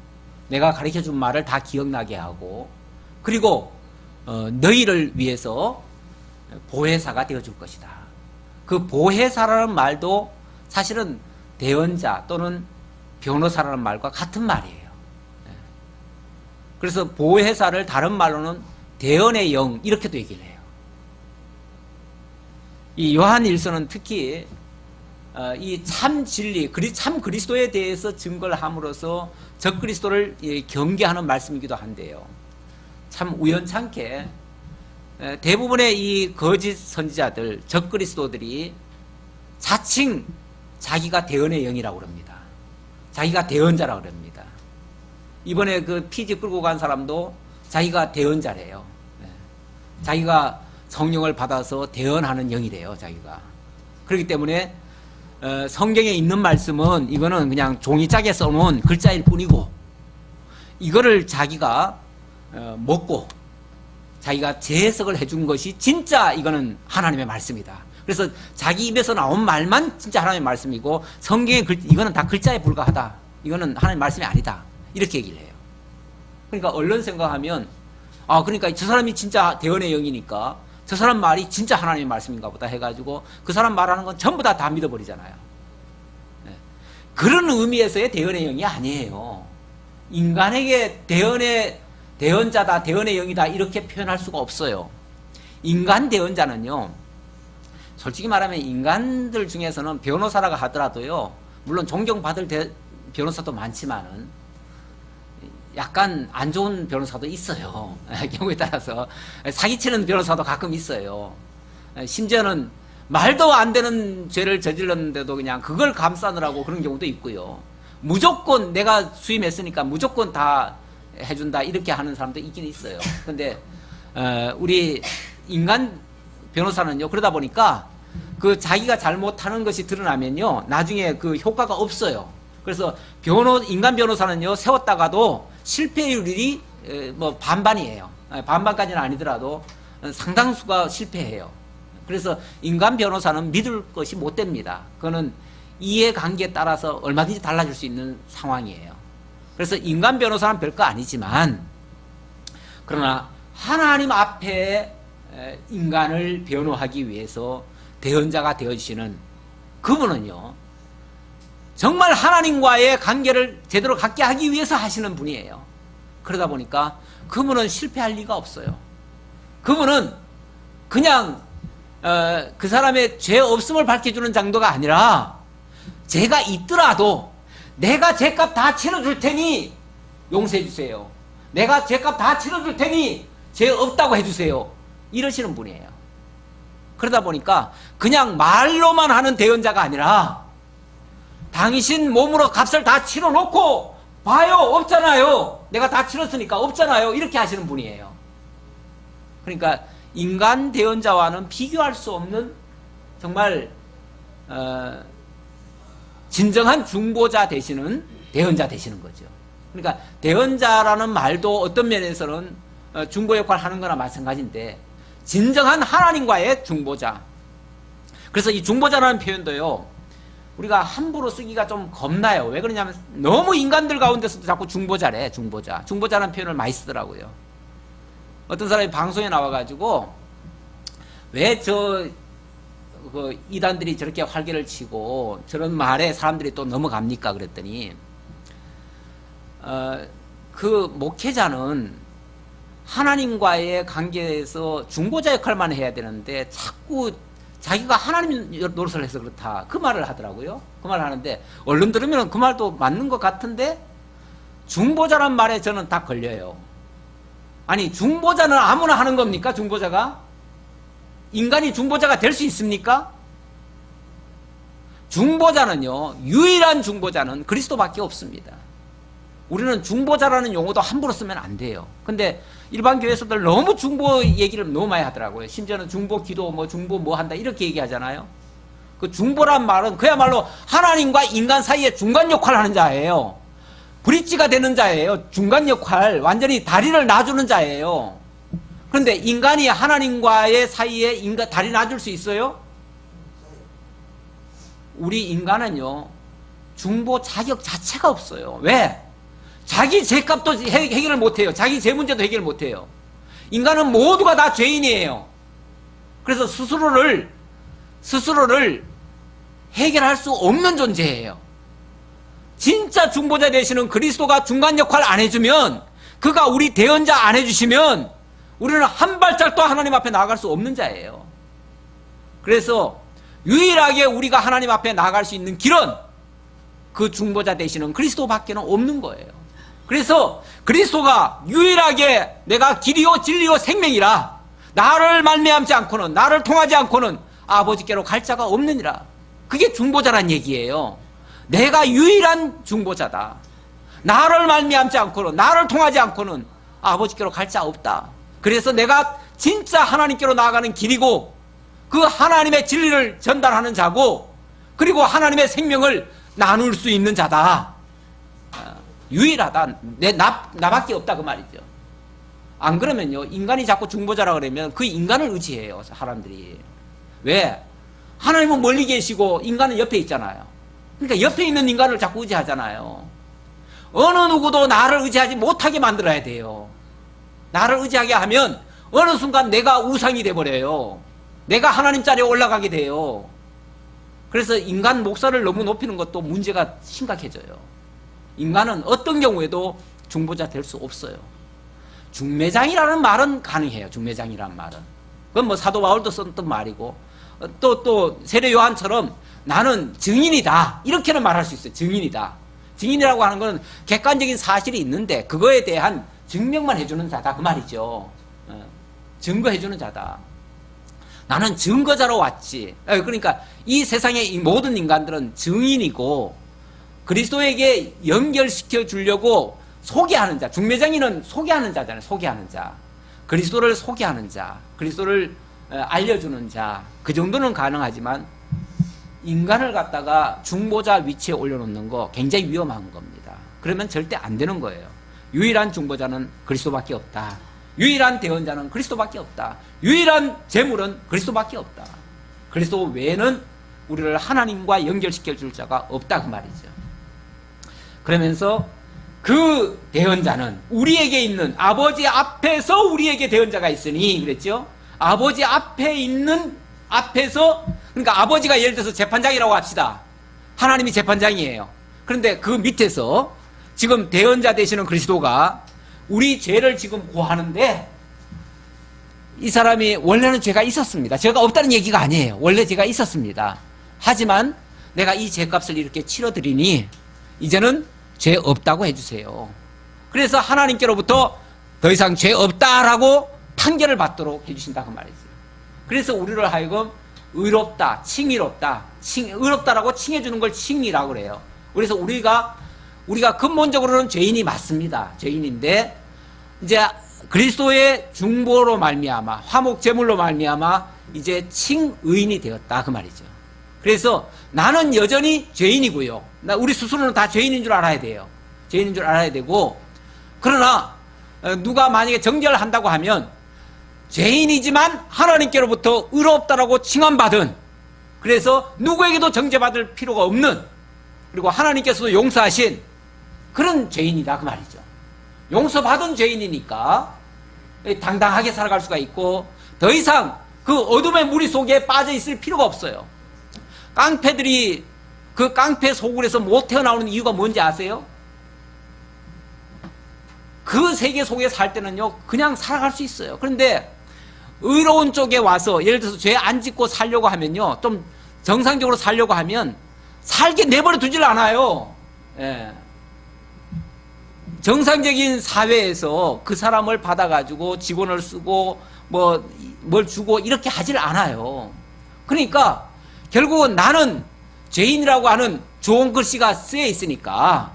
내가 가르쳐준 말을 다 기억나게 하고, 그리고 너희를 위해서 보혜사가 되어줄 것이다. 그 보혜사라는 말도 사실은 대언자 또는 변호사라는 말과 같은 말이에요. 그래서 보혜사를 다른 말로는 대언의 영, 이렇게도 얘기를 해요. 이 요한 1서는 특히 이 참 진리, 참 그리스도에 대해서 증거를 함으로써 적 그리스도를 경계하는 말씀이기도 한데요. 참 우연찮게 대부분의 이 거짓 선지자들, 적 그리스도들이 자칭 자기가 대언의 영이라고 그럽니다. 자기가 대언자라고 그럽니다. 이번에 그 피지 끌고 간 사람도 자기가 대언자래요. 자기가 성령을 받아서 대언하는 영이래요, 자기가. 그렇기 때문에 성경에 있는 말씀은 이거는 그냥 종이 짝에 써놓은 글자일 뿐이고, 이거를 자기가 먹고 자기가 재해석을 해준 것이 진짜 이거는 하나님의 말씀이다. 그래서 자기 입에서 나온 말만 진짜 하나님의 말씀이고 성경의 이거는 다 글자에 불과하다. 이거는 하나님의 말씀이 아니다. 이렇게 얘기를 해요. 그러니까 얼른 생각하면 그러니까 저 사람이 진짜 대언의 영이니까 저 사람 말이 진짜 하나님의 말씀인가 보다 해가지고 그 사람 말하는 건 전부 다 믿어버리잖아요. 네. 그런 의미에서의 대언의 영이 아니에요. 인간에게 대언자다, 대언의 영이다 이렇게 표현할 수가 없어요. 인간 대언자는요, 솔직히 말하면 인간들 중에서는 변호사라고 하더라도요, 물론 존경받을 변호사도 많지만은 약간 안 좋은 변호사도 있어요. 경우에 따라서 사기치는 변호사도 가끔 있어요. 심지어는 말도 안 되는 죄를 저질렀는데도 그냥 그걸 감싸느라고 그런 경우도 있고요. 무조건 내가 수임했으니까 무조건 다 해준다 이렇게 하는 사람도 있긴 있어요. 근데 우리 인간 변호사는요, 그러다 보니까 그 자기가 잘못하는 것이 드러나면요, 나중에 그 효과가 없어요. 그래서 인간 변호사는요, 세웠다가도 실패율이 뭐 반반이에요. 반반까지는 아니더라도 상당수가 실패해요. 그래서 인간 변호사는 믿을 것이 못 됩니다. 그거는 이해관계에 따라서 얼마든지 달라질 수 있는 상황이에요. 그래서 인간 변호사는 별거 아니지만, 그러나 하나님 앞에 인간을 변호하기 위해서 대언자가 되어주시는 그분은요, 정말 하나님과의 관계를 제대로 갖게 하기 위해서 하시는 분이에요. 그러다 보니까 그분은 실패할 리가 없어요. 그분은 그냥 그 사람의 죄 없음을 밝혀주는 정도가 아니라, 죄가 있더라도 내가 죄값 다 치러줄 테니 용서해 주세요. 내가 죄값 다 치러줄 테니 죄 없다고 해주세요. 이러시는 분이에요. 그러다 보니까 그냥 말로만 하는 대언자가 아니라, 당신 몸으로 값을 다 치러놓고 봐요, 없잖아요. 내가 다 치렀으니까 없잖아요. 이렇게 하시는 분이에요. 그러니까 인간 대언자와는 비교할 수 없는 정말 진정한 중보자 되시는 대언자 되시는 거죠. 그러니까 대언자라는 말도 어떤 면에서는 중보 역할을 하는 거나 마찬가지인데, 진정한 하나님과의 중보자. 그래서 이 중보자라는 표현도요, 우리가 함부로 쓰기가 좀 겁나요. 왜 그러냐면 너무 인간들 가운데서도 자꾸 중보자래. 중보자라는 표현을 많이 쓰더라고요. 어떤 사람이 방송에 나와가지고 왜 그 이단들이 저렇게 활개를 치고 저런 말에 사람들이 또 넘어갑니까 그랬더니, 그 목회자는 하나님과의 관계에서 중보자 역할만 해야 되는데 자꾸 자기가 하나님 노릇을 해서 그렇다, 그 말을 하더라고요. 그 말을 하는데 얼른 들으면 그 말도 맞는 것 같은데, 중보자란 말에 저는 딱 걸려요. 아니, 중보자는 아무나 하는 겁니까? 중보자가? 인간이 중보자가 될 수 있습니까? 중보자는요, 유일한 중보자는 그리스도밖에 없습니다. 우리는 중보자라는 용어도 함부로 쓰면 안 돼요. 근데 일반 교회에서들 너무 중보 얘기를 너무 많이 하더라고요. 심지어는 중보 기도, 중보 한다 이렇게 얘기하잖아요. 그 중보란 말은 그야말로 하나님과 인간 사이에 중간 역할을 하는 자예요. 브릿지가 되는 자예요. 중간 역할, 완전히 다리를 놔주는 자예요. 그런데 인간이 하나님과의 사이에 다리 놔줄 수 있어요? 우리 인간은요, 중보 자격 자체가 없어요. 왜? 자기 죄값도 해결을 못해요. 자기 죄 문제도 해결 못해요. 인간은 모두가 다 죄인이에요. 그래서 스스로를 해결할 수 없는 존재예요. 진짜 중보자 되시는 그리스도가 중간 역할 안 해주면, 그가 우리 대언자 안 해주시면 우리는 한 발짝도 하나님 앞에 나아갈 수 없는 자예요. 그래서 유일하게 우리가 하나님 앞에 나아갈 수 있는 길은 그 중보자 되시는 그리스도밖에는 없는 거예요. 그래서 그리스도가 유일하게 내가 길이요 진리요 생명이라, 나를 말미암지 않고는, 나를 통하지 않고는 아버지께로 갈 자가 없느니라. 그게 중보자란 얘기예요. 내가 유일한 중보자다. 나를 말미암지 않고는, 나를 통하지 않고는 아버지께로 갈 자 없다. 그래서 내가 진짜 하나님께로 나아가는 길이고, 그 하나님의 진리를 전달하는 자고, 그리고 하나님의 생명을 나눌 수 있는 자다. 유일하다. 나밖에 없다 그 말이죠. 안 그러면요, 인간이 자꾸 중보자라 그러면 그 인간을 의지해요, 사람들이. 왜? 하나님은 멀리 계시고 인간은 옆에 있잖아요. 그러니까 옆에 있는 인간을 자꾸 의지하잖아요. 어느 누구도 나를 의지하지 못하게 만들어야 돼요. 나를 의지하게 하면 어느 순간 내가 우상이 돼버려요. 내가 하나님 자리에 올라가게 돼요. 그래서 인간 목소리를 너무 높이는 것도 문제가 심각해져요. 인간은 어떤 경우에도 중보자 될 수 없어요. 중매장이라는 말은 가능해요. 중매장이라는 말은. 그건 뭐 사도 바울도 썼던 말이고, 또 세례 요한처럼 나는 증인이다, 이렇게는 말할 수 있어요. 증인이다. 증인이라고 하는 건 객관적인 사실이 있는데 그거에 대한 증명만 해주는 자다 그 말이죠. 증거해주는 자다. 나는 증거자로 왔지. 그러니까 이 세상의 이 모든 인간들은 증인이고 그리스도에게 연결시켜 주려고 소개하는 자. 중매장인은 소개하는 자잖아요. 소개하는 자. 그리스도를 소개하는 자. 그리스도를 알려주는 자. 그 정도는 가능하지만 인간을 갖다가 중보자 위치에 올려놓는 거 굉장히 위험한 겁니다. 그러면 절대 안 되는 거예요. 유일한 중보자는 그리스도밖에 없다. 유일한 대언자는 그리스도밖에 없다. 유일한 제물은 그리스도밖에 없다. 그리스도 외에는 우리를 하나님과 연결시켜 줄 자가 없다 그 말이죠. 그러면서 그 대언자는 우리에게 있는 아버지 앞에서 우리에게 대언자가 있으니 그랬죠. 아버지 앞에 있는 앞에서, 그러니까 아버지가 예를 들어서 재판장이라고 합시다. 하나님이 재판장이에요. 그런데 그 밑에서 지금 대언자 되시는 그리스도가 우리 죄를 지금 고하는데 이 사람이 원래는 죄가 있었습니다. 죄가 없다는 얘기가 아니에요. 원래 죄가 있었습니다. 하지만 내가 이 죄값을 이렇게 치러드리니 이제는 죄 없다고 해주세요. 그래서 하나님께로부터 더 이상 죄 없다라고 판결을 받도록 해주신다 그 말이죠. 그래서 우리를 하여금 의롭다, 칭의롭다, 의롭다라고 칭해주는 걸 칭의라고 그래요. 그래서 우리가 근본적으로는 죄인이 맞습니다. 죄인인데 이제 그리스도의 중보로 말미암아 화목 제물로 말미암아 이제 칭의인이 되었다 그 말이죠. 그래서 나는 여전히 죄인이고요. 우리 스스로는 다 죄인인 줄 알아야 돼요. 죄인인 줄 알아야 되고, 그러나 누가 만약에 정죄를 하면 죄인이지만 하나님께로부터 의롭다라고 칭함받은, 그래서 누구에게도 정죄받을 필요가 없는, 그리고 하나님께서도 용서하신 그런 죄인이다 그 말이죠. 용서받은 죄인이니까 당당하게 살아갈 수가 있고 더 이상 그 어둠의 무리 속에 빠져 있을 필요가 없어요. 깡패들이 그 깡패 소굴에서 못 태어나오는 이유가 뭔지 아세요? 그 세계 속에 살 때는요 그냥 살아갈 수 있어요. 그런데 의로운 쪽에 와서 예를 들어서 죄 안 짓고 살려고 하면요, 좀 정상적으로 살려고 하면 살게 내버려 두질 않아요. 예. 정상적인 사회에서 그 사람을 받아가지고 직원을 쓰고 뭘 주고 이렇게 하질 않아요. 그러니까 결국은 나는 죄인이라고 하는 좋은 글씨가 쓰여 있으니까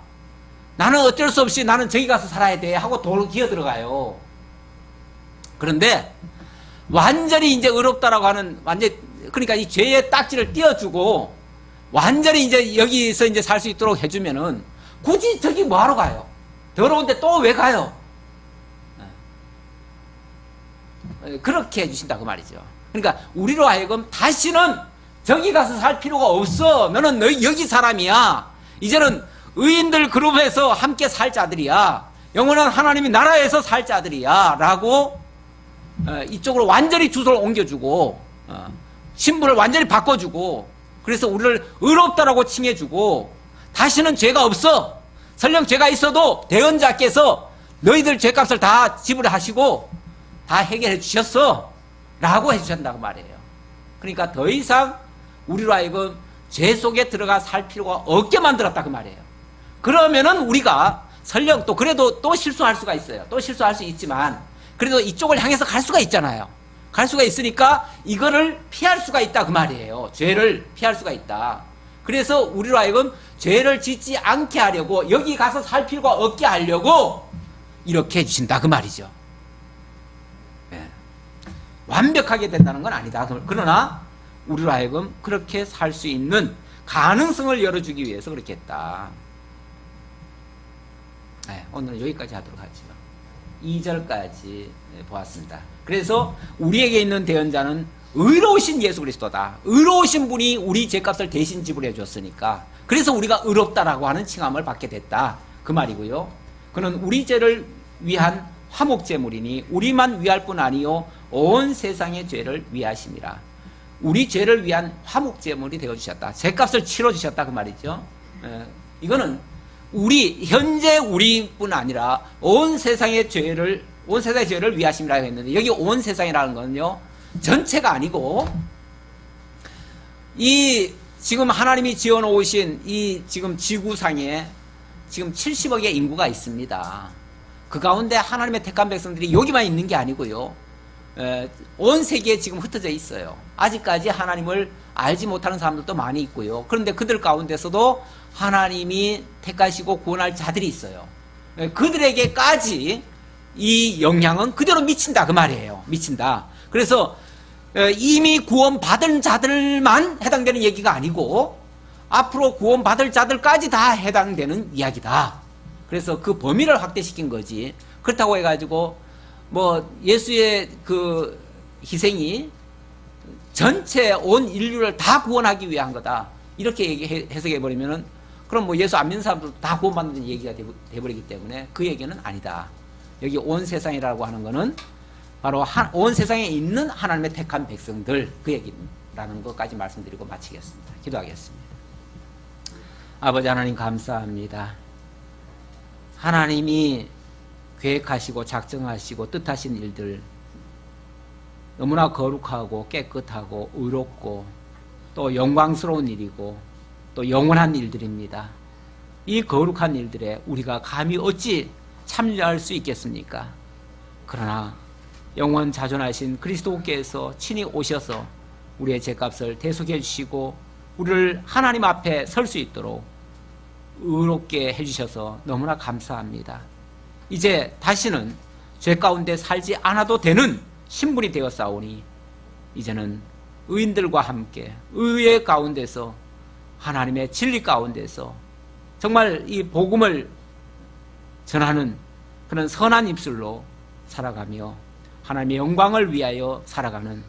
나는 어쩔 수 없이 나는 저기 가서 살아야 돼 하고 도로 기어 들어가요. 그런데 완전히 이제 의롭다라고 하는 그러니까 이 죄의 딱지를 띄워주고 완전히 이제 여기서 이제 살 수 있도록 해주면은 굳이 저기 뭐하러 가요? 더러운데 또 왜 가요? 그렇게 해주신다 그 말이죠. 그러니까 우리로 하여금 다시는 저기 가서 살 필요가 없어. 너는 여기 사람이야. 이제는 의인들 그룹에서 함께 살 자들이야. 영원한 하나님의 나라에서 살 자들이야 라고 이쪽으로 완전히 주소를 옮겨주고 신분을 완전히 바꿔주고, 그래서 우리를 의롭다라고 칭해주고 다시는 죄가 없어. 설령 죄가 있어도 대언자께서 너희들 죄값을 다 지불하시고 다 해결해 주셨어 라고 해주셨다고 말이에요. 그러니까 더 이상 우리로 하여금 죄 속에 들어가 살 필요가 없게 만들었다 그 말이에요. 그러면은 우리가 설령 또 그래도 또 실수할 수가 있어요. 또 실수할 수 있지만 그래도 이쪽을 향해서 갈 수가 있잖아요. 갈 수가 있으니까 이거를 피할 수가 있다 그 말이에요. 죄를 피할 수가 있다. 그래서 우리로 하여금 죄를 짓지 않게 하려고, 여기 가서 살 필요가 없게 하려고 이렇게 해주신다 그 말이죠. 네. 완벽하게 된다는 건 아니다. 그러나 우리로 하여금 그렇게 살 수 있는 가능성을 열어주기 위해서 그렇게 했다. 네, 오늘은 여기까지 하도록 하죠. 2절까지 보았습니다. 그래서 우리에게 있는 대언자는 의로우신 예수 그리스도다. 의로우신 분이 우리 죄값을 대신 지불해 줬으니까, 그래서 우리가 의롭다라고 하는 칭함을 받게 됐다, 그 말이고요. 그는 우리 죄를 위한 화목제물이니 우리만 위할 뿐 아니요 온 세상의 죄를 위하심이라. 우리 죄를 위한 화목제물이 되어주셨다. 죄값을 치러주셨다, 그 말이죠. 이거는 현재 우리뿐 아니라 온 세상의 죄를 위하심이라고 했는데, 여기 온 세상이라는 건요, 전체가 아니고, 지금 하나님이 지어놓으신 지금 지구상에 지금 70억의 인구가 있습니다. 그 가운데 하나님의 택한 백성들이 여기만 있는 게 아니고요, 온 세계에 지금 흩어져 있어요. 아직까지 하나님을 알지 못하는 사람들도 많이 있고요. 그런데 그들 가운데서도 하나님이 택하시고 구원할 자들이 있어요. 그들에게까지 이 영향은 그대로 미친다, 그 말이에요. 미친다. 그래서 이미 구원받은 자들만 해당되는 얘기가 아니고 앞으로 구원받을 자들까지 다 해당되는 이야기다. 그래서 그 범위를 확대시킨 거지. 그렇다고 해가지고 예수의 그 희생이 전체 온 인류를 다 구원하기 위한 거다, 이렇게 해석해버리면은, 그럼 예수 안 믿는 사람들도 다 구원받는 얘기가 돼버리기 때문에 그 얘기는 아니다. 여기 온 세상이라고 하는 거는 바로 온 세상에 있는 하나님의 택한 백성들, 그 얘기라는 것까지 말씀드리고 마치겠습니다. 기도하겠습니다. 아버지 하나님, 감사합니다. 하나님이 계획하시고 작정하시고 뜻하신 일들, 너무나 거룩하고 깨끗하고 의롭고 또 영광스러운 일이고 또 영원한 일들입니다. 이 거룩한 일들에 우리가 감히 어찌 참여할 수 있겠습니까? 그러나 영원 자존하신 그리스도께서 친히 오셔서 우리의 죄값을 대속해 주시고 우리를 하나님 앞에 설 수 있도록 의롭게 해주셔서 너무나 감사합니다. 이제 다시는 죄 가운데 살지 않아도 되는 신분이 되었사오니, 이제는 의인들과 함께 의의 가운데서, 하나님의 진리 가운데서 정말 이 복음을 전하는 그런 선한 입술로 살아가며 하나님의 영광을 위하여 살아가는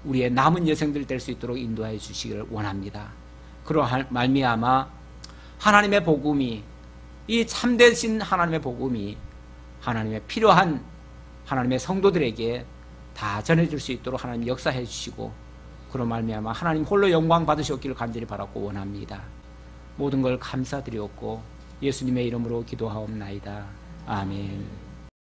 우리의 남은 여생들 될 수 있도록 인도해 주시기를 원합니다. 그러한 말미암아 하나님의 복음이, 이 참되신 하나님의 복음이 하나님의 필요한 하나님의 성도들에게 다 전해줄 수 있도록 하나님 역사해 주시고, 그런 말미암아 하나님 홀로 영광 받으셨기를 간절히 바라고 원합니다. 모든 걸 감사드렸고 예수님의 이름으로 기도하옵나이다. 아멘.